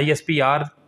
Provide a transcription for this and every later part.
ISPR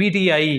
PTI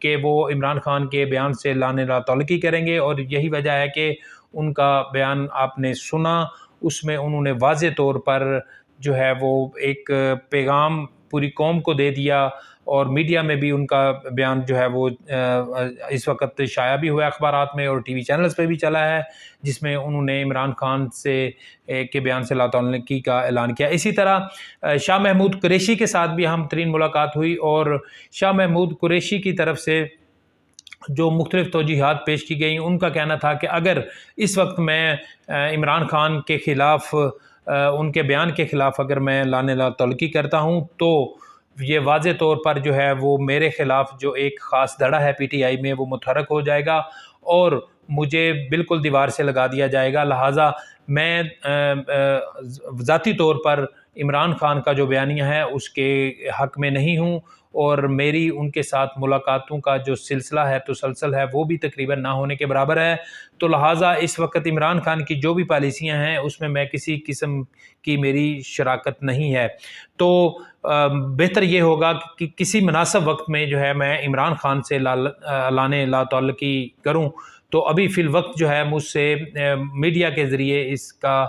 کہ وہ عمران خان کے بیان سے لانے لا تعلقی کریں گے، اور یہی وجہ ہے کہ ان کا بیان آپ نے سنا، اس میں انہوں نے واضح طور پر جو ہے وہ ایک پیغام پوری قوم کو دے دیا، اور میڈیا میں بھی ان کا بیان جو ہے وہ اس وقت شائع بھی ہوا ہے اخبارات میں اور ٹی وی چینلز پہ بھی چلا ہے، جس میں انہوں نے عمران خان سے کے بیان سے لا تعلقی کا اعلان کیا۔ اسی طرح شاہ محمود قریشی کے ساتھ بھی اہم ترین ملاقات ہوئی، اور شاہ محمود قریشی کی طرف سے جو مختلف توجیحات پیش کی گئیں، ان کا کہنا تھا کہ اگر اس وقت میں عمران خان کے خلاف ان کے بیان کے خلاف اگر میں لانے لا تعلقی کرتا ہوں تو یہ واضح طور پر جو ہے وہ میرے خلاف جو ایک خاص دھڑا ہے پی ٹی آئی میں وہ متحرک ہو جائے گا اور مجھے بالکل دیوار سے لگا دیا جائے گا، لہٰذا میں ذاتی طور پر عمران خان کا جو بیانیہ ہے اس کے حق میں نہیں ہوں، اور میری ان کے ساتھ ملاقاتوں کا جو سلسلہ ہے تسلسل ہے وہ بھی تقریباً نہ ہونے کے برابر ہے، تو لہٰذا اس وقت عمران خان کی جو بھی پالیسیاں ہیں اس میں کسی قسم کی میری شراکت نہیں ہے۔ تو بہتر یہ ہوگا کہ کسی مناسب وقت میں جو ہے میں عمران خان سے لانے لا تعلقی کروں، تو ابھی فی الوقت جو ہے مجھ سے میڈیا کے ذریعے اس کا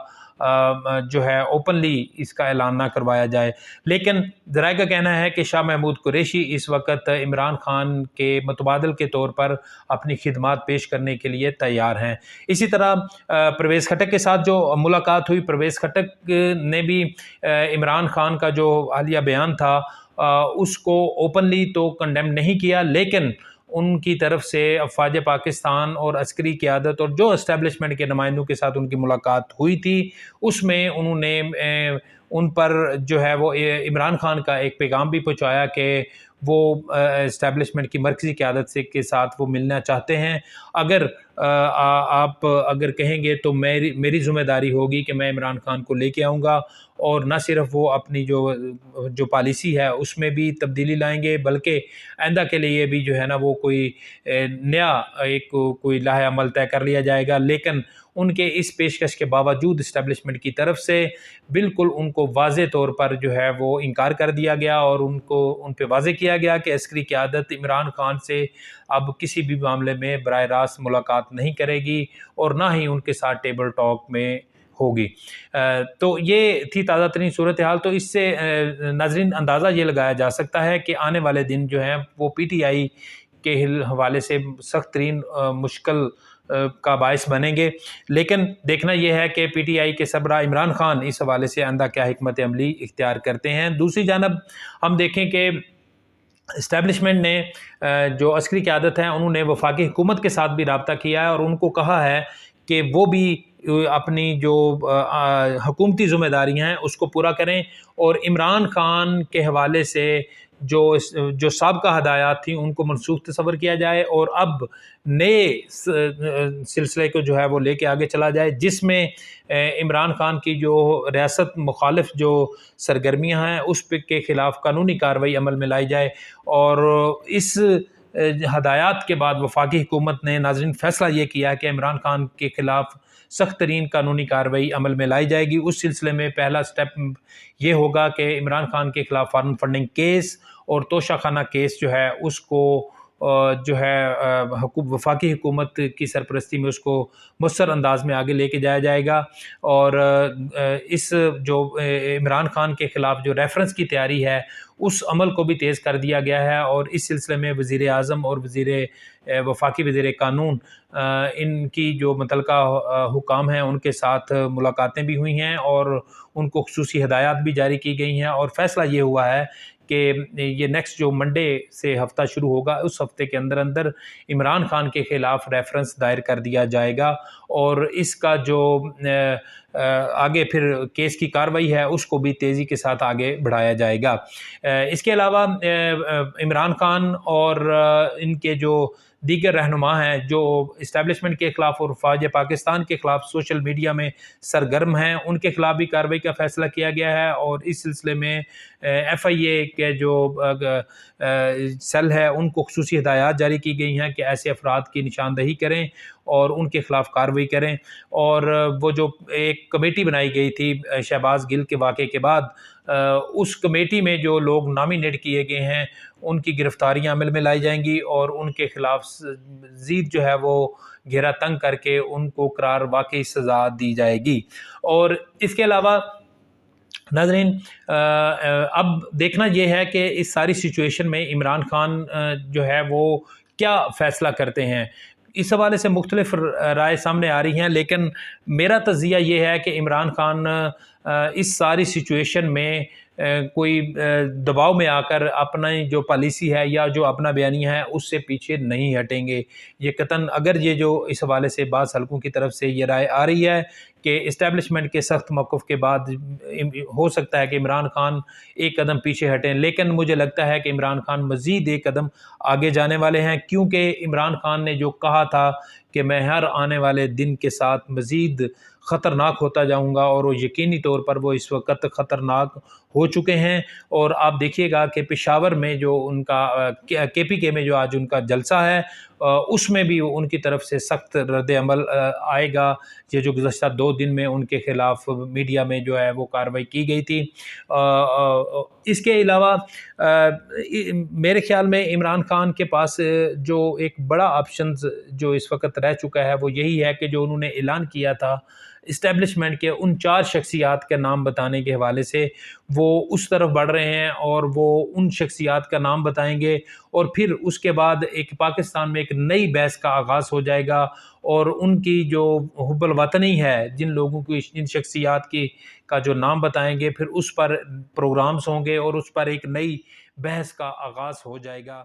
جو ہے اوپنلی اس کا اعلان نہ کروایا جائے، لیکن ذرائع کا کہنا ہے کہ شاہ محمود قریشی اس وقت عمران خان کے متبادل کے طور پر اپنی خدمات پیش کرنے کے لیے تیار ہیں۔ اسی طرح پرویز خٹک کے ساتھ جو ملاقات ہوئی، پرویز خٹک نے بھی عمران خان کا جو حالیہ بیان تھا اس کو اوپنلی تو کنڈیم نہیں کیا، لیکن ان کی طرف سے افواج پاکستان اور عسکری قیادت اور جو اسٹیبلشمنٹ کے نمائندوں کے ساتھ ان کی ملاقات ہوئی تھی، اس میں انہوں نے ان پر جو ہے وہ عمران خان کا ایک پیغام بھی پہنچایا کہ وہ اسٹیبلشمنٹ کی مرکزی قیادت سے کے ساتھ وہ ملنا چاہتے ہیں، اگر آپ اگر کہیں گے تو میری ذمہ داری ہوگی کہ میں عمران خان کو لے کے آؤں گا، اور نہ صرف وہ اپنی جو پالیسی ہے اس میں بھی تبدیلی لائیں گے، بلکہ آئندہ کے لیے بھی جو ہے نا وہ کوئی نیا کوئی لاہ عمل طے کر لیا جائے گا، لیکن ان کے اس پیشکش کے باوجود اسٹیبلشمنٹ کی طرف سے بالکل ان کو واضح طور پر جو ہے وہ انکار کر دیا گیا، اور ان پہ واضح کیا گیا کہ عسکری قیادت عمران خان سے اب کسی بھی معاملے میں براہ راست ملاقات نہیں کرے گی، اور نہ ہی ان کے ساتھ ٹیبل ٹاک میں ہوگی۔ تو یہ تھی تازہ ترین صورتحال۔ تو اس سے ناظرین اندازہ یہ لگایا جا سکتا ہے کہ آنے والے دن جو ہیں وہ پی ٹی آئی کے حوالے سے سخت ترین مشکل کا باعث بنیں گے، لیکن دیکھنا یہ ہے کہ پی ٹی آئی کے سربراہ عمران خان اس حوالے سے آئندہ کیا حکمت عملی اختیار کرتے ہیں۔ دوسری جانب ہم دیکھیں کہ اسٹیبلشمنٹ نے جو عسکری قیادت ہے انہوں نے وفاقی حکومت کے ساتھ بھی رابطہ کیا ہے، اور ان کو کہا ہے کہ وہ بھی اپنی جو حکومتی ذمہ داریاں ہیں اس کو پورا کریں، اور عمران خان کے حوالے سے جو سابقہ ہدایات تھیں ان کو منسوخ تصور کیا جائے، اور اب نئے سلسلے کو جو ہے وہ لے کے آگے چلا جائے، جس میں عمران خان کی جو ریاست مخالف جو سرگرمیاں ہیں اس پہ کے خلاف قانونی کارروائی عمل میں لائی جائے۔ اور اس ہدایات کے بعد وفاقی حکومت نے ناظرین فیصلہ یہ کیا کہ عمران خان کے خلاف سخت ترین قانونی کارروائی عمل میں لائی جائے گی۔ اس سلسلے میں پہلا سٹیپ یہ ہوگا کہ عمران خان کے خلاف فارن فنڈنگ کیس اور توشہ خانہ کیس جو ہے اس کو جو ہے وفاقی حکومت کی سرپرستی میں اس کو مؤثر انداز میں آگے لے کے جایا جائے گا، اور اس جو عمران خان کے خلاف جو ریفرنس کی تیاری ہے اس عمل کو بھی تیز کر دیا گیا ہے، اور اس سلسلے میں وزیر اعظم اور وفاقی وزیر قانون ان کی جو متعلقہ حکام ہیں ان کے ساتھ ملاقاتیں بھی ہوئی ہیں، اور ان کو خصوصی ہدایات بھی جاری کی گئی ہیں، اور فیصلہ یہ ہوا ہے کہ یہ نیکسٹ جو منڈے سے ہفتہ شروع ہوگا اس ہفتے کے اندر عمران خان کے خلاف ریفرنس دائر کر دیا جائے گا، اور اس کا جو آگے پھر کیس کی کارروائی ہے اس کو بھی تیزی کے ساتھ آگے بڑھایا جائے گا۔ اس کے علاوہ عمران خان اور ان کے جو دیگر رہنما ہیں جو اسٹیبلشمنٹ کے خلاف اور فوج پاکستان کے خلاف سوشل میڈیا میں سرگرم ہیں ان کے خلاف بھی کارروائی کا فیصلہ کیا گیا ہے، اور اس سلسلے میں ایف آئی اے کے جو سیل ہے ان کو خصوصی ہدایات جاری کی گئی ہیں کہ ایسے افراد کی نشاندہی کریں اور ان کے خلاف کارروائی کریں۔ اور وہ جو ایک کمیٹی بنائی گئی تھی شہباز گل کے واقعے کے بعد، اس کمیٹی میں جو لوگ نامینیٹ کیے گئے ہیں ان کی گرفتاریاں عمل میں لائی جائیں گی اور ان کے خلاف مزید جو ہے وہ گھیرا تنگ کر کے ان کو قرار واقعی سزا دی جائے گی۔ اور اس کے علاوہ ناظرین اب دیکھنا یہ ہے کہ اس ساری سچویشن میں عمران خان جو ہے وہ کیا فیصلہ کرتے ہیں۔ اس حوالے سے مختلف رائے سامنے آ رہی ہیں، لیکن میرا تجزیہ یہ ہے کہ عمران خان اس ساری سچویشن میں کوئی دباؤ میں آ کر اپنی جو پالیسی ہے یا جو اپنا بیانیہ ہے اس سے پیچھے نہیں ہٹیں گے۔ یہ قطعاً اگر یہ جو اس حوالے سے بعض حلقوں کی طرف سے یہ رائے آ رہی ہے کہ اسٹیبلشمنٹ کے سخت موقف کے بعد ہو سکتا ہے کہ عمران خان ایک قدم پیچھے ہٹیں، لیکن مجھے لگتا ہے کہ عمران خان مزید ایک قدم آگے جانے والے ہیں، کیونکہ عمران خان نے جو کہا تھا کہ میں ہر آنے والے دن کے ساتھ مزید خطرناک ہوتا جاؤں گا، اور وہ یقینی طور پر وہ اس وقت خطرناک ہو چکے ہیں۔ اور آپ دیکھیے گا کہ پشاور میں جو ان کا کے پی کے میں جو آج ان کا جلسہ ہے اس میں بھی ان کی طرف سے سخت رد عمل آئے گا۔ یہ جو گزشتہ 2 دن میں ان کے خلاف میڈیا میں جو ہے وہ کارروائی کی گئی تھی۔ اس کے علاوہ میرے خیال میں عمران خان کے پاس جو ایک بڑا آپشنز جو اس وقت رہ چکا ہے وہ یہی ہے کہ جو انہوں نے اعلان کیا تھا اسٹیبلشمنٹ کے ان 4 شخصیات کے نام بتانے کے حوالے سے، وہ اس طرف بڑھ رہے ہیں اور وہ ان شخصیات کا نام بتائیں گے، اور پھر اس کے بعد ایک پاکستان میں ایک نئی بحث کا آغاز ہو جائے گا، اور ان کی جو حب الوطنی ہے، جن لوگوں کی جن شخصیات کی کا جو نام بتائیں گے، پھر اس پر پروگرامز ہوں گے اور اس پر ایک نئی بحث کا آغاز ہو جائے گا۔